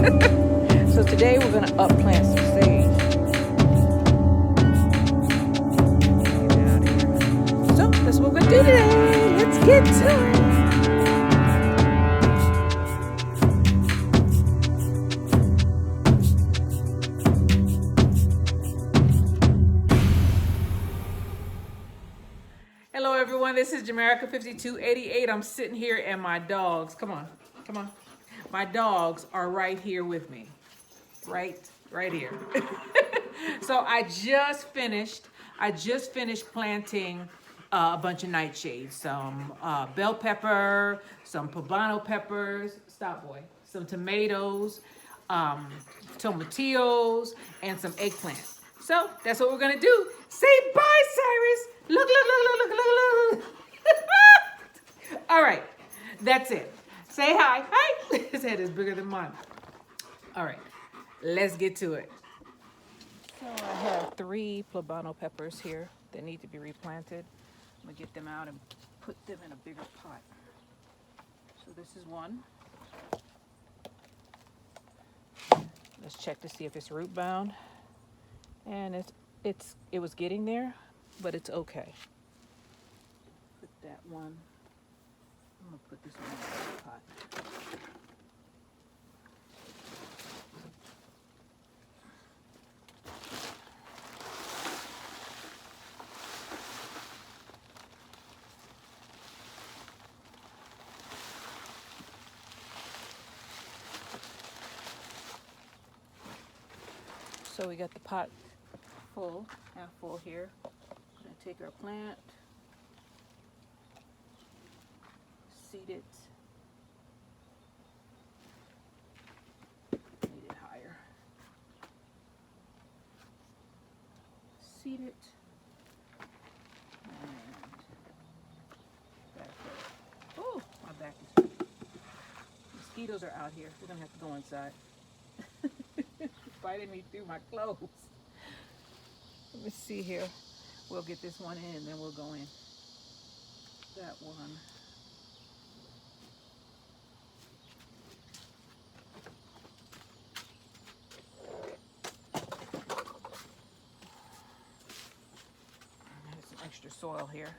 So today we're gonna up plant some sage. Get out of here. So that's what we're gonna do today. Let's get to it. Hello everyone, this is Jamaica 5288. I'm sitting here and my dogs, come on. My dogs are right here with me. Right here. So I just finished planting a bunch of nightshades, some bell pepper, some poblano peppers, stop boy, some tomatoes, tomatillos, and some eggplant. So that's what we're gonna do. Say bye, Cyrus. Look. All right, that's it. Say hi. Hi. His head is bigger than mine. All right, let's get to it. So I have 3 poblano peppers here that need to be replanted. I'm gonna get them out and put them in a bigger pot. So this is one. Let's check to see if it's root bound. And it was getting there, but it's okay. Put that one. I'm gonna put this one in the pot. So we got the pot full, half full here. I'm gonna take our plant, seed it. Need it higher. Seed it. And back up. Oh, my back is. Mosquitoes are out here. We're gonna have to go inside. Biting me through my clothes. Let me see here. We'll get this one in and then we'll go in. That one. There's some extra soil here.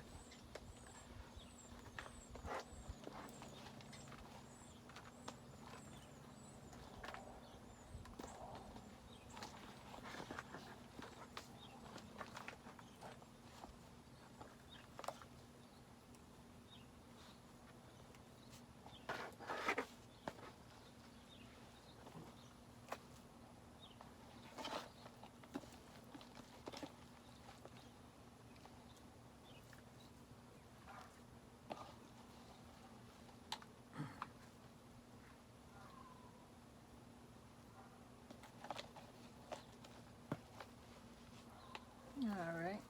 All right.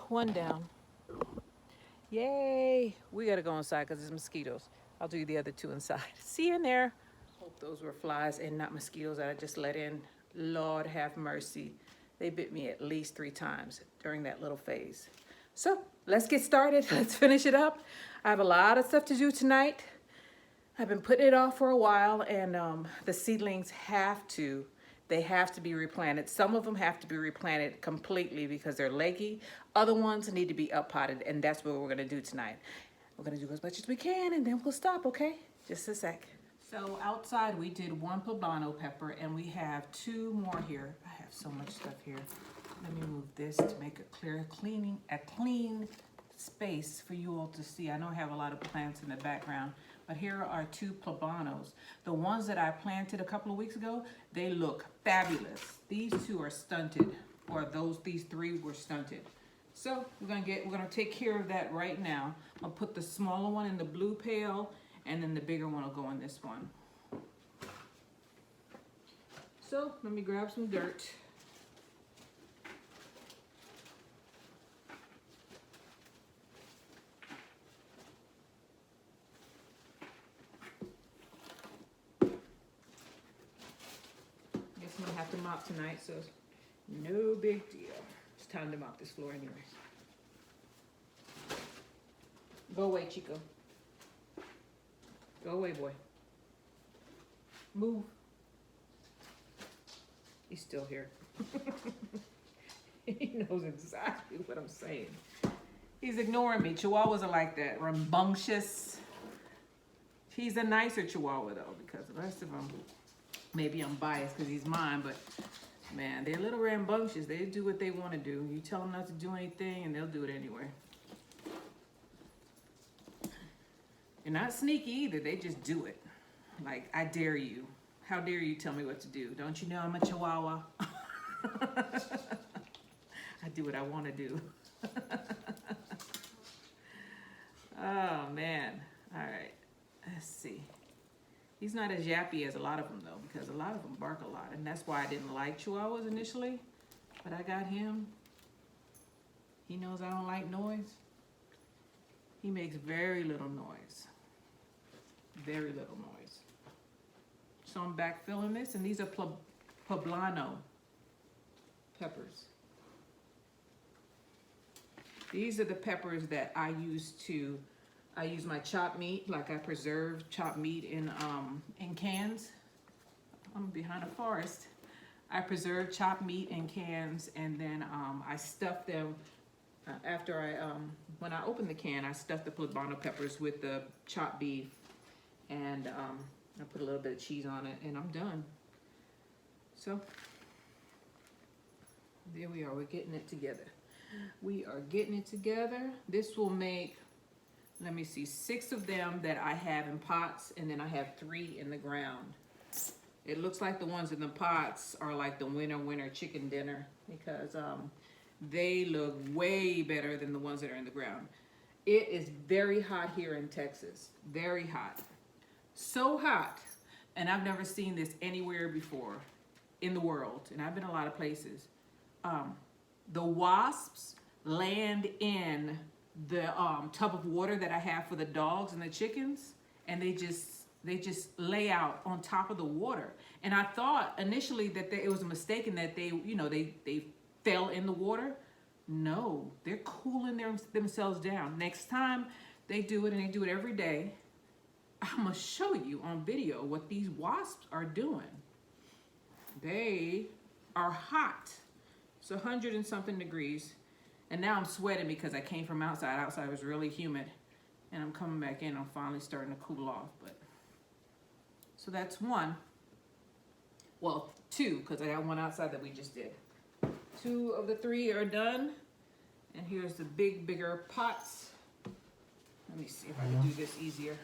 One down. Yay! We gotta go inside because there's mosquitoes. I'll do the other 2 inside. See you in there. Hope those were flies and not mosquitoes that I just let in. Lord have mercy. They bit me at least 3 times during that little phase. So let's get started. Let's finish it up. I have a lot of stuff to do tonight. I've been putting it off for a while, and the seedlings have to be replanted. Some of them have to be replanted completely because they're leggy. Other ones need to be up potted, and that's what we're gonna do tonight. We're gonna do as much as we can, and then we'll stop, okay? Just a sec. So outside we did 1 poblano pepper, and we have 2 more here. I have so much stuff here. Let me move this to make a clean space for you all to see. I know I have a lot of plants in the background, but here are 2 poblanos. The ones that I planted a couple of weeks ago, they look fabulous. These 2 are stunted, or these 3 were stunted. So we're gonna take care of that right now. I'll put the smaller one in the blue pail, and then the bigger one will go in this one. So let me grab some dirt. I'm gonna have to mop tonight, so no big deal. It's time to mop this floor anyway. Go away, Chico. Go away, boy. Move. He's still here. He knows exactly what I'm saying. He's ignoring me. Chihuahuas are like that, rambunctious. He's a nicer Chihuahua though, because the rest of them, maybe I'm biased because he's mine, but man, they're a little rambunctious. They do what they want to do. You tell them not to do anything and they'll do it anyway. They're not sneaky either. They just do it. Like, I dare you. How dare you tell me what to do? Don't you know I'm a Chihuahua? I do what I want to do. Oh, man. All right. Let's see. He's not as yappy as a lot of them, though, because a lot of them bark a lot. And that's why I didn't like Chihuahuas initially. But I got him. He knows I don't like noise. He makes very little noise. Very little noise. So I'm back filling this, and these are Poblano peppers. These are the peppers that I use my chopped meat, like I preserve chopped meat in cans. I'm behind a forest. I preserve chopped meat in cans, and then I stuff them after when I open the can, I stuff the Poblano peppers with the chopped beef, and I put a little bit of cheese on it, and I'm done. So there we are. We're getting it together. We are getting it together. This will make, let me see, 6 of them that I have in pots, and then I have 3 in the ground. It looks like the ones in the pots are like the winter chicken dinner, because they look way better than the ones that are in the ground. It is very hot here in Texas. Very hot. So hot, and I've never seen this anywhere before in the world, and I've been a lot of places. The wasps land in the tub of water that I have for the dogs and the chickens, and they just lay out on top of the water. And I thought initially that it was a mistake and that they fell in the water. No, they're cooling themselves down. Next time they do it, and they do it every day, I'm gonna show you on video what these wasps are doing. They are hot. It's 100 and something degrees. And now I'm sweating because I came from outside. Outside was really humid. And I'm coming back in. I'm finally starting to cool off. But so that's 1. Well, 2, because I got 1 outside that we just did. 2 of the 3 are done. And here's the bigger pots. Let me see if I can do this easier.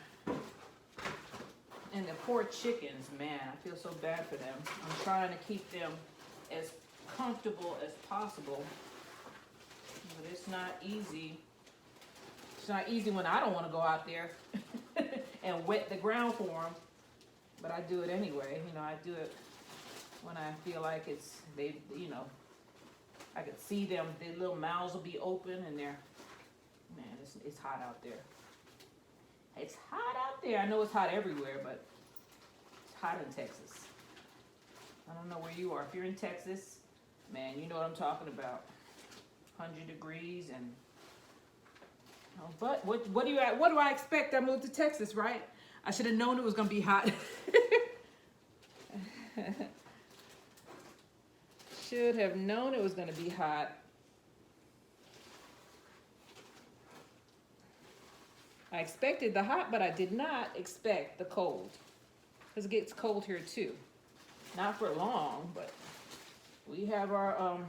And the poor chickens, man, I feel so bad for them. I'm trying to keep them as comfortable as possible, but it's not easy. It's not easy when I don't want to go out there and wet the ground for them, but I do it anyway. I do it when I feel like I could see them, their little mouths will be open, and man, it's hot out there. It's hot out there. I know it's hot everywhere, but it's hot in Texas. I don't know where you are. If you're in Texas, man, you know what I'm talking about. 100 degrees and but what do I expect? I moved to Texas, right? I should have known it was gonna be hot. Should have known it was gonna be hot. I expected the hot, but I did not expect the cold. Because it gets cold here too. Not for long, but we have our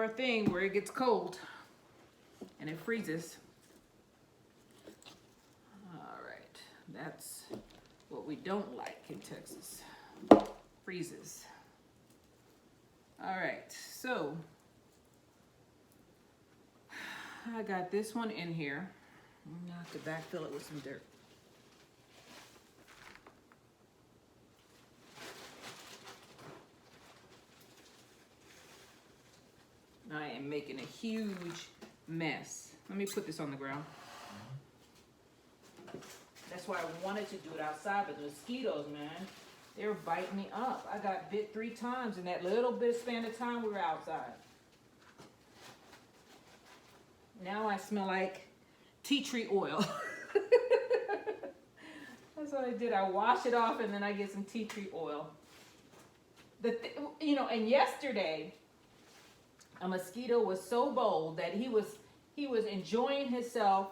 thing where it gets cold and it freezes. All right, that's what we don't like in Texas. Freezes. All right, so I got this one in here. I'm gonna have to backfill it with some dirt. I am making a huge mess. Let me put this on the ground. That's why I wanted to do it outside, but the mosquitoes, man, they were biting me up. I got bit 3 times in that little bit of span of time we were outside. Now I smell like tea tree oil. I That's what I did. I wash it off and then I get some tea tree oil. And yesterday, a mosquito was so bold that he was enjoying himself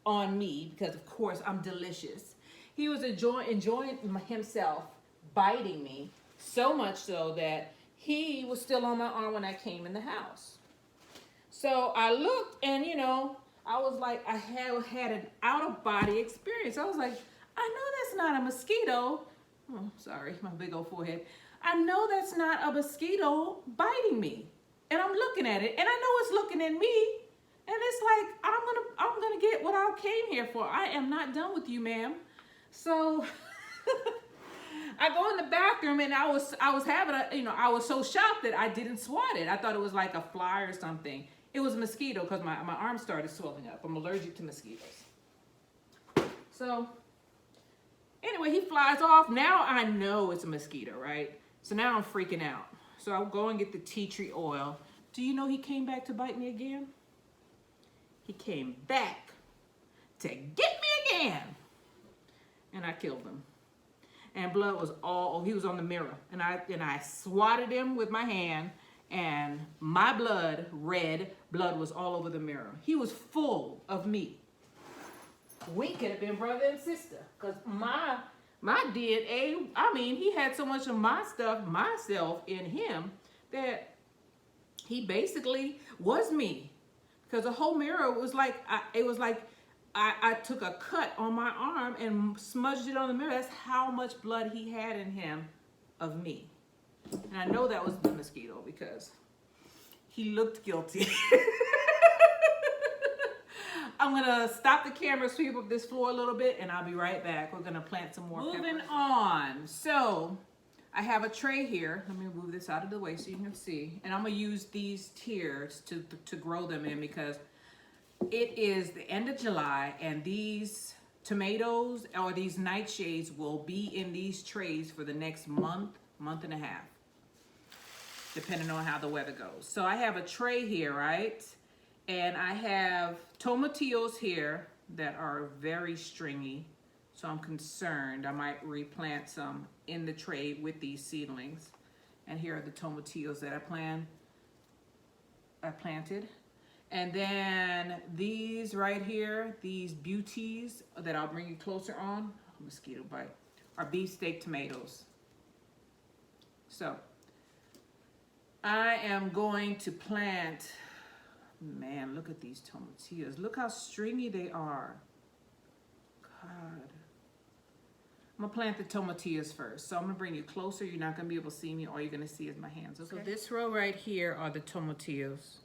on me because, of course, I'm delicious. He was enjoying himself biting me, so much so that he was still on my arm when I came in the house. So I looked and, I was like, I had an out-of-body experience. I was like, I know that's not a mosquito. Oh, sorry, my big old forehead. I know that's not a mosquito biting me. And I'm looking at it, and I know it's looking at me. And it's like, I'm gonna get what I came here for. I am not done with you, ma'am. So I go in the bathroom, and I was having I was so shocked that I didn't swat it. I thought it was like a fly or something. It was a mosquito because my arm started swelling up. I'm allergic to mosquitoes. So anyway, he flies off. Now I know it's a mosquito, right? So now I'm freaking out. So I'll go and get the tea tree oil. Do you know he came back to bite me again? He came back to get me again. And I killed him. And blood was he was on the mirror. And I swatted him with my hand, and my red blood was all over the mirror. He was full of meat. We could have been brother and sister, because my DNA, he had so much of myself in him, that he basically was me. Because the whole mirror was like, I took a cut on my arm and smudged it on the mirror. That's how much blood he had in him of me. And I know that was the mosquito because he looked guilty. I'm gonna stop the camera, sweep up this floor a little bit, and I'll be right back. We're gonna plant some more peppers. Moving on. So I have a tray here. Let me move this out of the way so you can see. And I'm gonna use these tiers to grow them in, because it is the end of July, and these tomatoes or these nightshades will be in these trays for the next month and a half, depending on how the weather goes. So I have a tray here, right? And I have tomatillos here that are very stringy. So I'm concerned I might replant some in the tray with these seedlings. And here are the tomatillos that I planted. And then these right here, these beauties that I'll bring you closer on, mosquito bite, are beefsteak tomatoes. So I am going to plant, man, look at these tomatillos. Look how stringy they are. God. I'm gonna plant the tomatillos first. So I'm gonna bring you closer. You're not gonna be able to see me. All you're gonna see is my hands, okay? So this row right here are the tomatillos.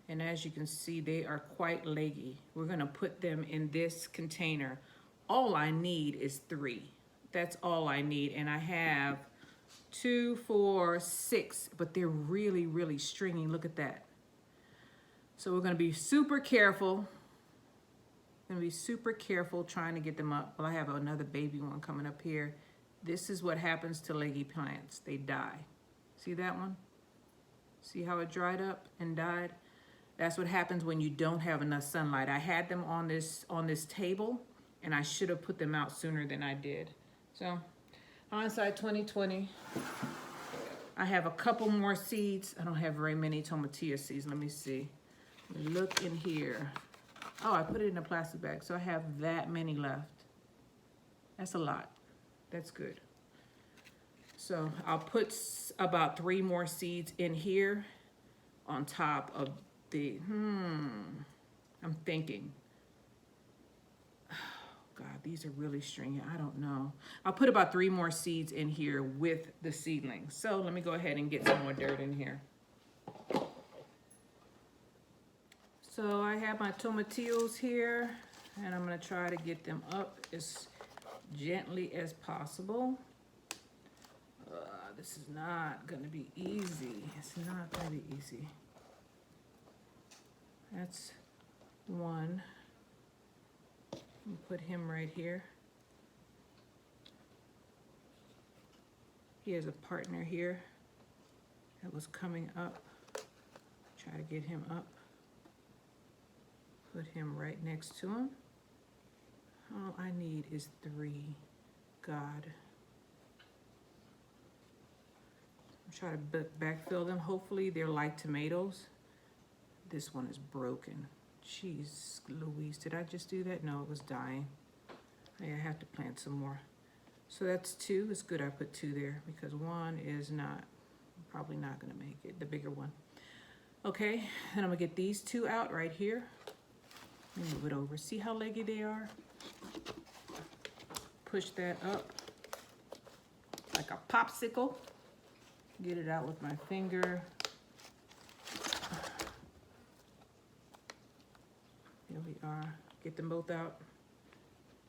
And as you can see, they are quite leggy. We're gonna put them in this container. All I need is 3. That's all I need. And I have 2, 4, 6, but they're really, really stringy. Look at that. So we're gonna be super careful. Trying to get them up. Well, I have another baby one coming up here. This is what happens to leggy plants. They die. See that one? See how it dried up and died? That's what happens when you don't have enough sunlight. I had them on this table, and I should have put them out sooner than I did. So, hindsight 2020. I have a couple more seeds. I don't have very many tomatillo seeds. Let me see. Look in here. Oh, I put it in a plastic bag, so I have that many left. That's a lot. That's good. So I'll put about 3 more seeds in here on top of the, I'm thinking. Oh, God, these are really stringy. I don't know. I'll put about 3 more seeds in here with the seedlings. So let me go ahead and get some more dirt in here. So I have my tomatillos here, and I'm gonna try to get them up as gently as possible. This is not gonna be easy. It's not gonna be easy. That's one. Put him right here. He has a partner here that was coming up. Try to get him up. Put him right next to him. All I need is 3. God. I'm trying to backfill them. Hopefully they're like tomatoes. This one is broken. Jeez Louise, did I just do that? No, it was dying. I have to plant some more. So that's 2. It's good I put 2 there because 1 is probably not gonna make it, the bigger one. Okay, then I'm gonna get these 2 out right here. Let me move it over. See how leggy they are? Push that up like a popsicle. Get it out with my finger. Here we are. Get them both out.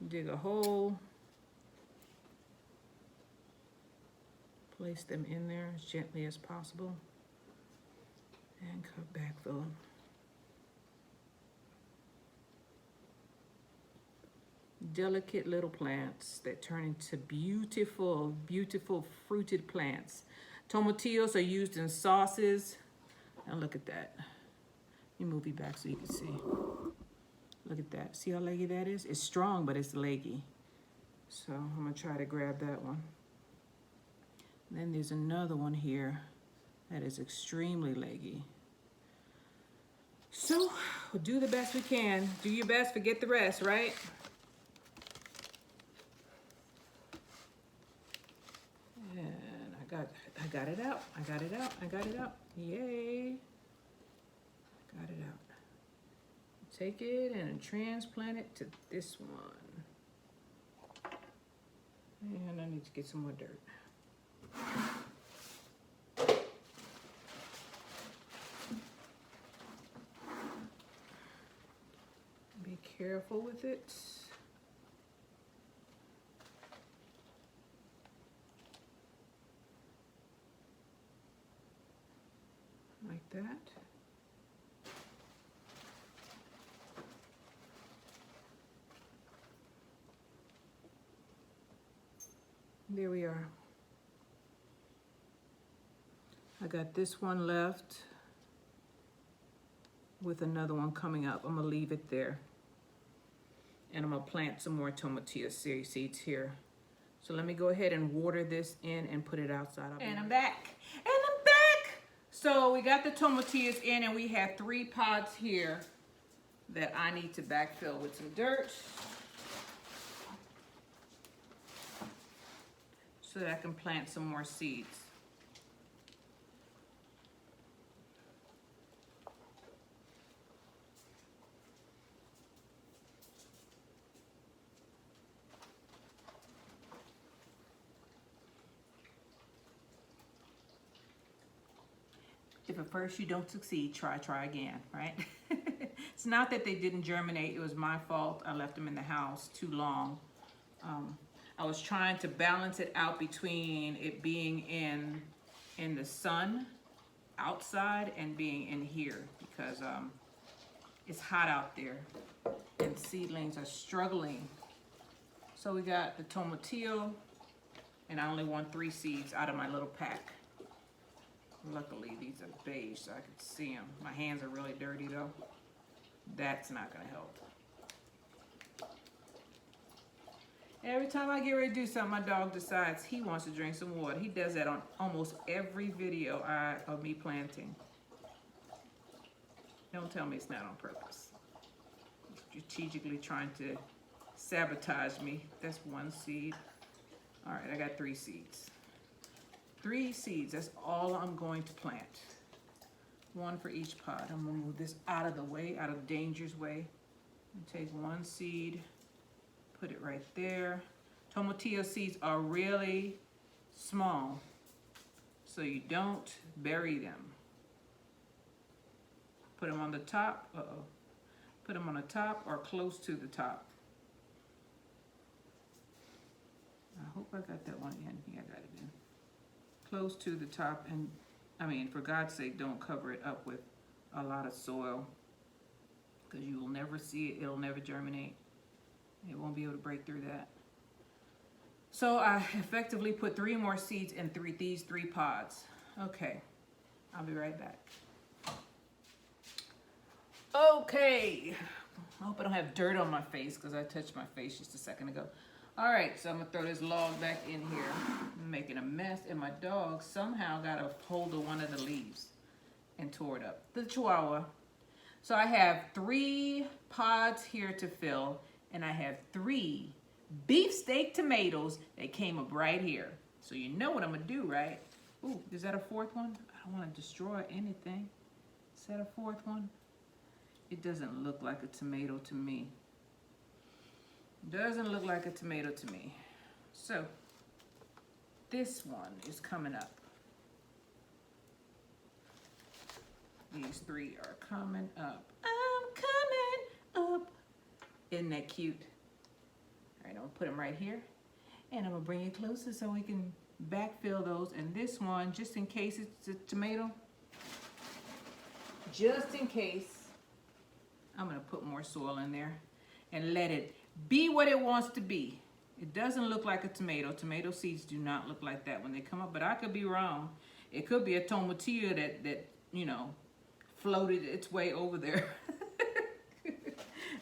Dig a hole. Place them in there as gently as possible. And backfill them. Delicate little plants that turn into beautiful, beautiful fruited plants. Tomatillos are used in sauces. And look at that. Let me move you back so you can see. Look at that. See how leggy that is? It's strong, but it's leggy. So I'm gonna try to grab that one. And then there's another one here that is extremely leggy. So we'll do the best we can. Do your best, forget the rest, right? And I got it out. I got it out. I got it out. Yay. Got it out. Take it and transplant it to this one. And I need to get some more dirt. Be careful with it. Like that. There we are. I got this one left with another one coming up. I'm gonna leave it there. And I'm gonna plant some more tomatillo seeds here. So let me go ahead and water this in and put it outside. And I'm back. And I'm back! So we got the tomatillos in and we have 3 pods here that I need to backfill with some dirt. So that I can plant some more seeds. If at first you don't succeed, try again, right? It's not that they didn't germinate, it was my fault. I left them in the house too long. I was trying to balance it out between it being in the sun outside and being in here because it's hot out there and seedlings are struggling. So we got the tomatillo and I only want 3 seeds out of my little pack. Luckily these are beige so I can see them. My hands are really dirty though. That's not gonna help. Every time I get ready to do something, my dog decides he wants to drink some water. He does that on almost every video of me planting. Don't tell me it's not on purpose. Strategically trying to sabotage me. That's 1 seed. All right, I got 3 seeds. 3 seeds, that's all I'm going to plant. 1 for each pod. I'm gonna move this out of the way, out of danger's way. And take 1 seed. Put it right there. Tomatillo seeds are really small, so you don't bury them. Put them on the top, Put them on the top or close to the top. I hope I got that one in. Yeah, I got it in. Close to the top, and I mean, for God's sake, don't cover it up with a lot of soil because you will never see it. It'll never germinate. It won't be able to break through that. So I effectively put 3 more seeds in these 3 pods. Okay, I'll be right back. Okay, I hope I don't have dirt on my face because I touched my face just a second ago. All right, so I'm gonna throw this log back in here. I'm making a mess, and my dog somehow got a hold of one of the leaves and tore it up. The Chihuahua. So I have 3 pods here to fill, and I have 3 beefsteak tomatoes that came up right here. So you know what I'm gonna do, right? Ooh, is that a 4th one? I don't wanna destroy anything. Is that a 4th one? It doesn't look like a tomato to me. Doesn't look like a tomato to me. So this one is coming up. These 3 are coming up. I'm coming up. Isn't that cute? All right, I'm gonna put them right here, and I'm gonna bring it closer so we can backfill those. And this one, just in case it's a tomato, just in case, I'm gonna put more soil in there and let it be what it wants to be. It doesn't look like a tomato. Tomato seeds do not look like that when they come up, but I could be wrong. It could be a tomatillo that you know, floated its way over there.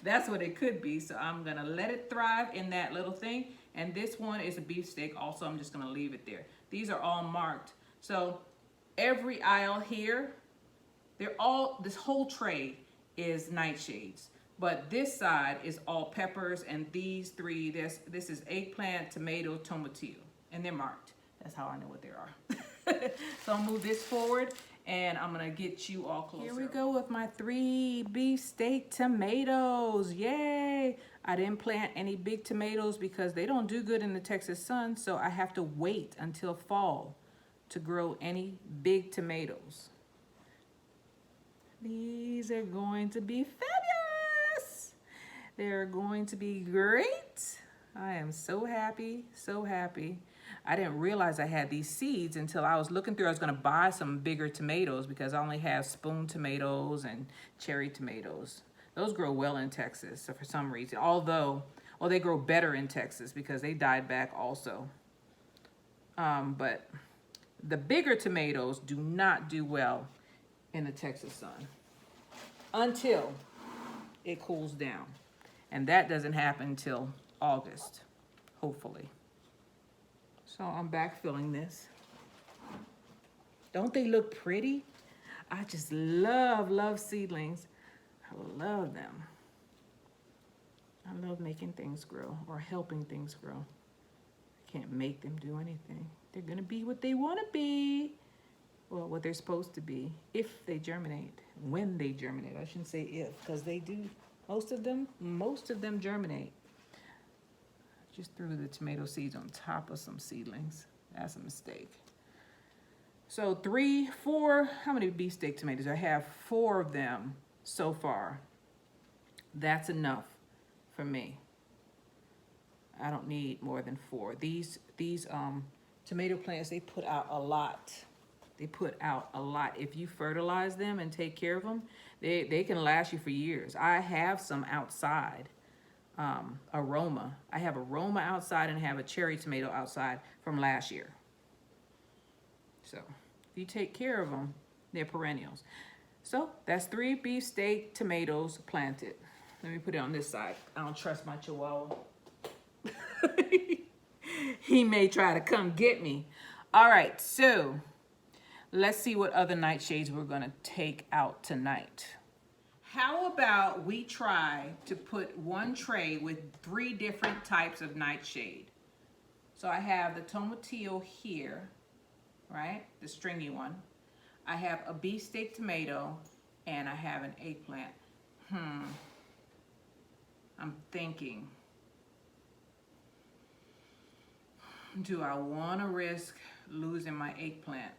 That's what it could be. So I'm gonna let it thrive in that little thing. And this one is a beefsteak also. I'm just gonna leave it there. These are all marked. So every aisle here, this whole tray is nightshades. But this side is all peppers, and these 3, this is eggplant, tomato, tomatillo, and they're marked. That's how I know what they are. So I'll move this forward, and I'm gonna get you all closer. Here we go with my 3 beefsteak tomatoes. Yay! I didn't plant any big tomatoes because they don't do good in the Texas sun, so I have to wait until fall to grow any big tomatoes. These are going to be fabulous. They're going to be great. I am so happy, so happy. I didn't realize I had these seeds until I was looking through. I was gonna buy some bigger tomatoes because I only have spoon tomatoes and cherry tomatoes. Those grow well in Texas, so for some reason. Although, well, they grow better in Texas because they died back also. But the bigger tomatoes do not do well in the Texas sun until it cools down. And that doesn't happen until August, hopefully. So I'm backfilling this. Don't they look pretty? I just love seedlings. I love them. I love making things grow or helping things grow. I can't make them do anything. They're gonna be what they wanna be. Well, what they're supposed to be if they germinate, when they germinate. I shouldn't say if, because they do. Most of them germinate. Just threw the tomato seeds on top of some seedlings. That's a mistake. So 3, 4, how many beefsteak tomatoes? I have 4 of them so far. That's enough for me. I don't need more than 4. These tomato plants, they put out a lot. They put out a lot. If you fertilize them and take care of them, they can last you for years. I have some outside. Aroma. I have aroma outside and have a cherry tomato outside from last year. So if you take care of them, they're perennials. So that's 3 beefsteak tomatoes planted. Let me put it on this side. I don't trust my Chihuahua. He may try to come get me. All right, so let's see what other nightshades we're gonna take out tonight. How about we try to put one tray with 3 different types of nightshade? So I have the tomatillo here, right? The stringy one. I have a beefsteak tomato, and I have an eggplant. I'm thinking, do I want to risk losing my eggplant?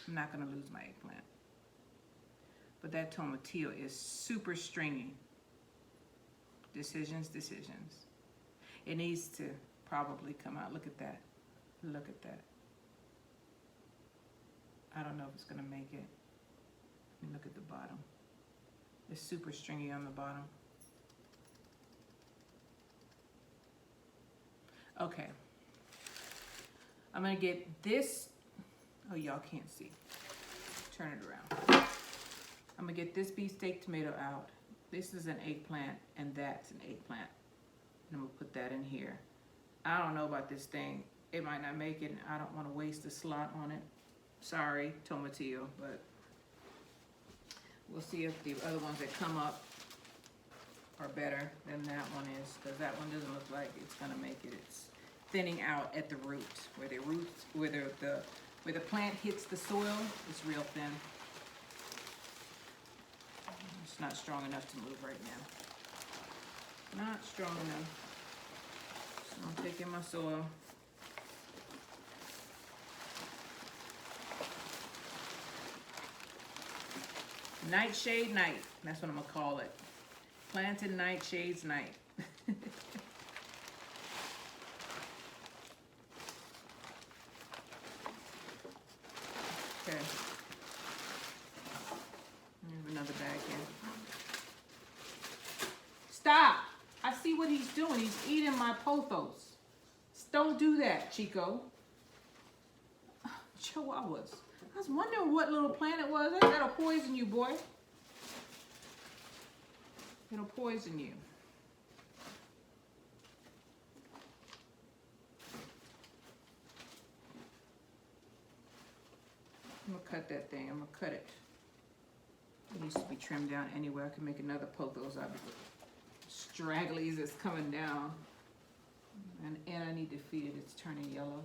I'm not going to lose my eggplant. But that tomatillo is super stringy. Decisions. It needs to probably come out. Look at that. Look at that. I don't know if it's going to make it. Let me look at the bottom. It's super stringy on the bottom. Okay. I'm going to get this. Oh, y'all can't see. Turn it around. I'm gonna get this beefsteak tomato out. This is an eggplant, and that's an eggplant. I'm gonna put that in here. I don't know about this thing. It might not make it. I don't want to waste the slot on it. Sorry, tomatillo, but we'll see if the other ones that come up are better than that one is, because that one doesn't look like it's gonna make it. It's thinning out at the roots, where the plant hits the soil. It's real thin. It's not strong enough to move right now. Not strong enough. So I'm taking my soil. Nightshade night. That's what I'm gonna call it. Planted nightshades night. Okay. There's another bag here. Stop! I see what he's doing. He's eating my pothos. Don't do that, Chico. Chihuahuas. I was wondering what little plant it was. That'll poison you, boy. It'll poison you. I'm gonna cut that thing. I'm gonna cut it. It needs to be trimmed down anyway. I can make another pothos out of it. Stragglies is coming down. And I need to feed it. It's turning yellow.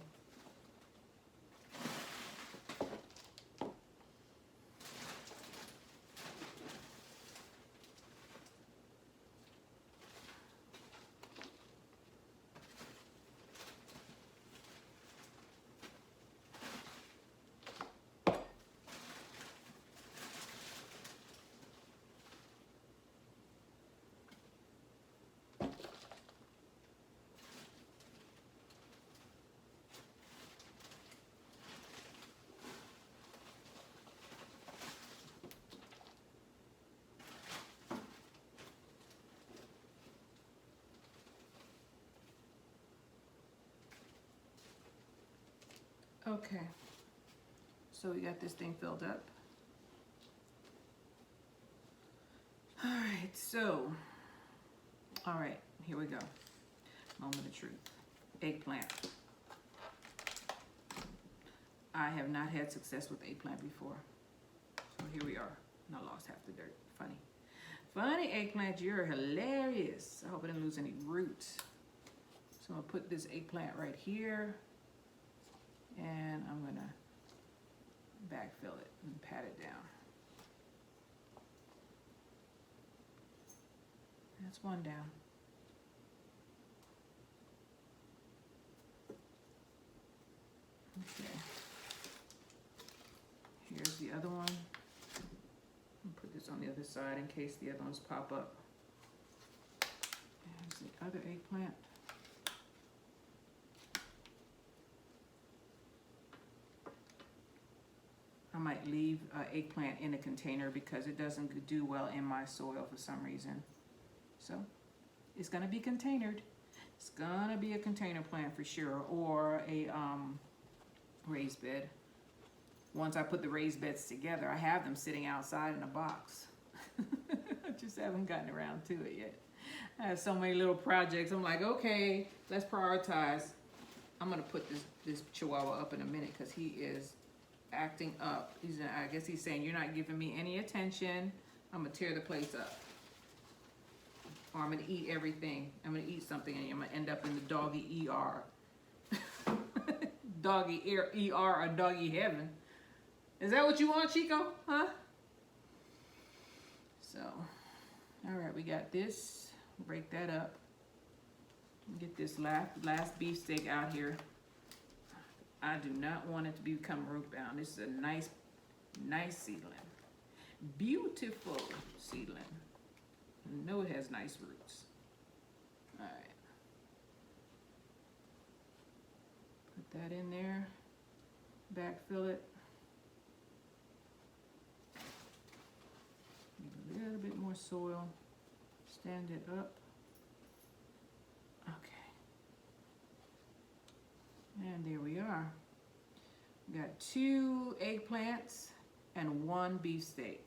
Okay, so we got this thing filled up. All right, here we go. Moment of truth. Eggplant. I have not had success with eggplant before. So here we are, and I lost half the dirt. Funny. Funny eggplant, you're hilarious. I hope I didn't lose any roots. So I'm gonna put this eggplant right here. And I'm gonna backfill it and pat it down. That's one down. Okay. Here's the other one. I'll put this on the other side in case the other ones pop up. There's the other eggplant. I might leave eggplant in a container because it doesn't do well in my soil for some reason. So it's gonna be containered. It's gonna be a container plant for sure, or a raised bed. Once I put the raised beds together, I have them sitting outside in a box. I just haven't gotten around to it yet. I have so many little projects. I'm like, okay, let's prioritize. I'm gonna put this Chihuahua up in a minute because he is acting up. I guess he's saying, you're not giving me any attention. I'm gonna tear the place up. Or I'm gonna eat everything. I'm gonna eat something and I'm gonna end up in the doggy ER. Doggy ER or doggy heaven. Is that what you want, Chico? Huh? So, all right, we got this. Break that up. Get this last beefsteak out here. I do not want it to become root bound. This is a nice seedling. Beautiful seedling. I know it has nice roots. All right. Put that in there. Backfill it. Need a little bit more soil. Stand it up. Okay. And there we are. We got 2 eggplants and 1 beefsteak.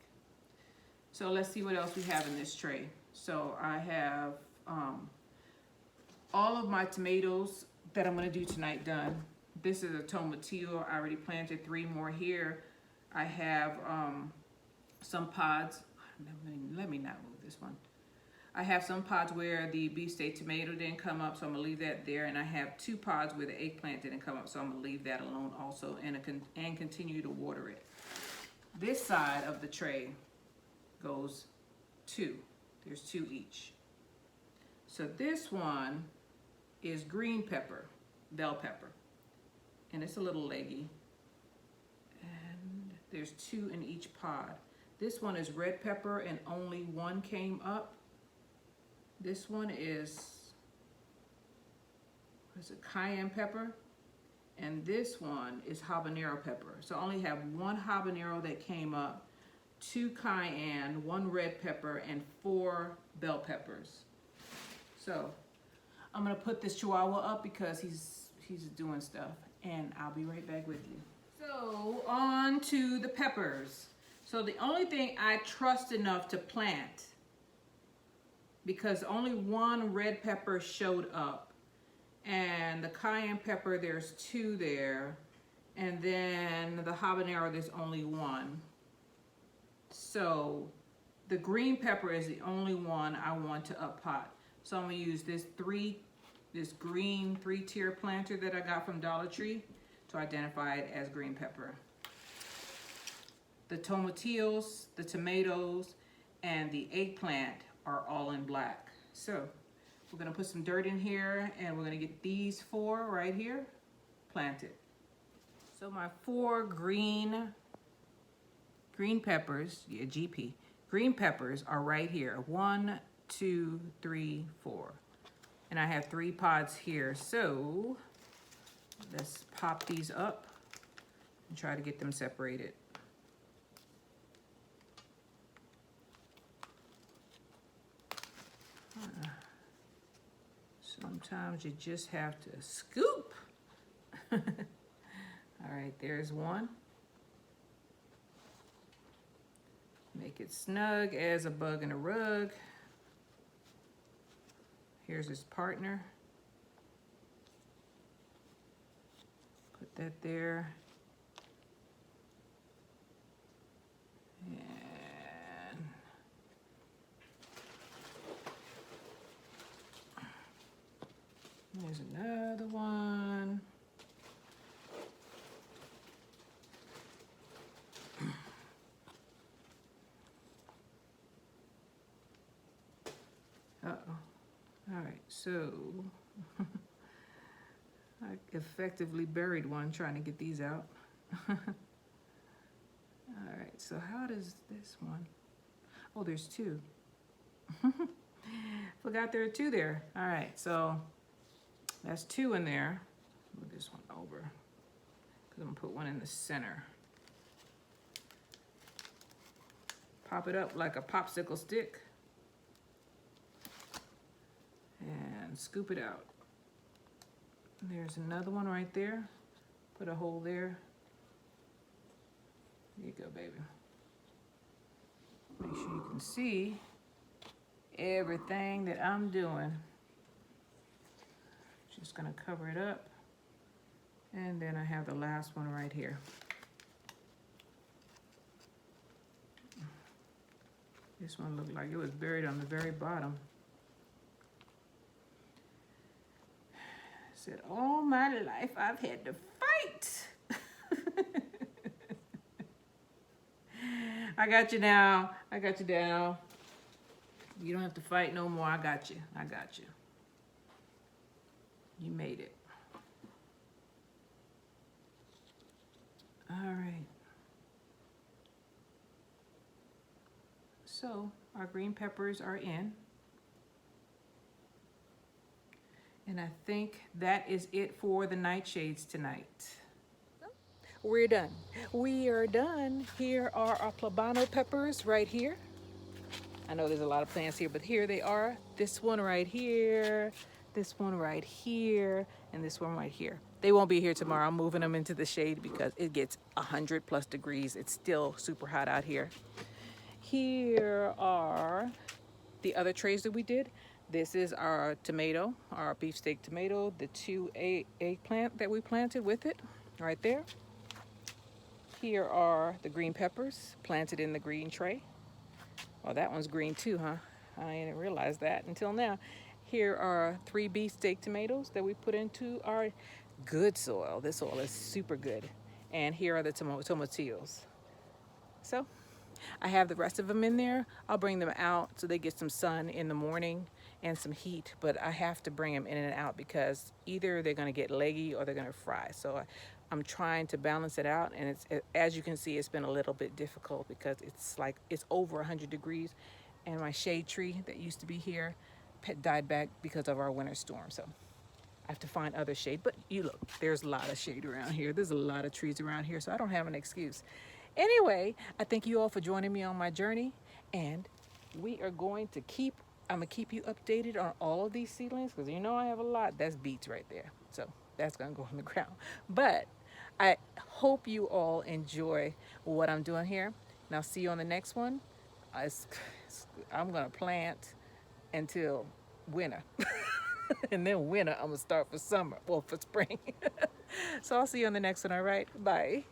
So let's see what else we have in this tray. So I have all of my tomatoes that I'm gonna do tonight done. This is a tomatillo. I already planted 3 more here. I have some pods. Let me not move this one. I have some pods where the beefsteak tomato didn't come up, so I'm gonna leave that there. And I have 2 pods where the eggplant didn't come up, so I'm gonna leave that alone also and continue to water it. This side of the tray goes 2. There's 2 each. So this one is green pepper, bell pepper, and it's a little leggy. And there's 2 in each pod. This one is red pepper and only 1 came up. This one is, what is it, cayenne pepper, and this one is habanero pepper. So I only have 1 habanero that came up, 2 cayenne, 1 red pepper, and 4 bell peppers. So I'm gonna put this chihuahua up because he's doing stuff, and I'll be right back with you. So on to the peppers. So the only thing I trust enough to plant, because only 1 red pepper showed up, and the cayenne pepper, there's 2 there, and then the habanero, there's only 1. So the green pepper is the only one I want to up pot. So I'm gonna use this green 3-tier planter that I got from Dollar Tree to identify it as green pepper. The tomatillos, the tomatoes, and the eggplant are all in black. So we're gonna put some dirt in here, and we're gonna get these 4 right here planted. So my 4 green peppers, yeah, GP, green peppers are right here. 1, 2, 3, 4. And I have 3 pods here. So let's pop these up and try to get them separated. Sometimes you just have to scoop. All right, there's 1. Make it snug as a bug in a rug. Here's his partner. Put that there. And there's another one. All right, so I effectively buried one trying to get these out. All right, so how does this one? Oh, there's 2. Forgot there are 2 there. All right, so that's 2 in there. Move this one over because I'm gonna put one in the center. Pop it up like a popsicle stick. And scoop it out. There's another one right there. Put a hole there. There you go, baby. Make sure you can see everything that I'm doing. Just gonna cover it up. And then I have the last one right here. This one looked like it was buried on the very bottom. Said, all my life I've had to fight. I got you now. I got you down. You don't have to fight no more. I got you. I got you. You made it. All right. So our green peppers are in. And I think that is it for the nightshades tonight. We're done. We are done. Here are our Poblano peppers right here. I know there's a lot of plants here, but here they are. This one right here, this one right here, and this one right here. They won't be here tomorrow. I'm moving them into the shade because it gets 100+ degrees. It's still super hot out here. Here are the other trays that we did. This is our tomato, our beefsteak tomato, the two eggplant that we planted with it, right there. Here are the green peppers planted in the green tray. Oh, that one's green too, huh? I didn't realize that until now. Here are 3 beefsteak tomatoes that we put into our good soil. This soil is super good. And here are the tomatillos. So I have the rest of them in there. I'll bring them out so they get some sun in the morning and some heat, but I have to bring them in and out because either they're going to get leggy or they're going to fry. So I'm trying to balance it out, and as you can see, it's been a little bit difficult because it's over 100 degrees, and my shade tree that used to be here died back because of our winter storm. So I have to find other shade. But you look, there's a lot of shade around here. There's a lot of trees around here, so I don't have an excuse. Anyway, I thank you all for joining me on my journey, and I'm gonna keep you updated on all of these seedlings because you know I have a lot. That's beets right there. So that's gonna go on the ground. But I hope you all enjoy what I'm doing here. And I'll see you on the next one. I'm gonna plant until winter. And then winter, I'm gonna start for summer, well, for spring. So I'll see you on the next one, all right? Bye.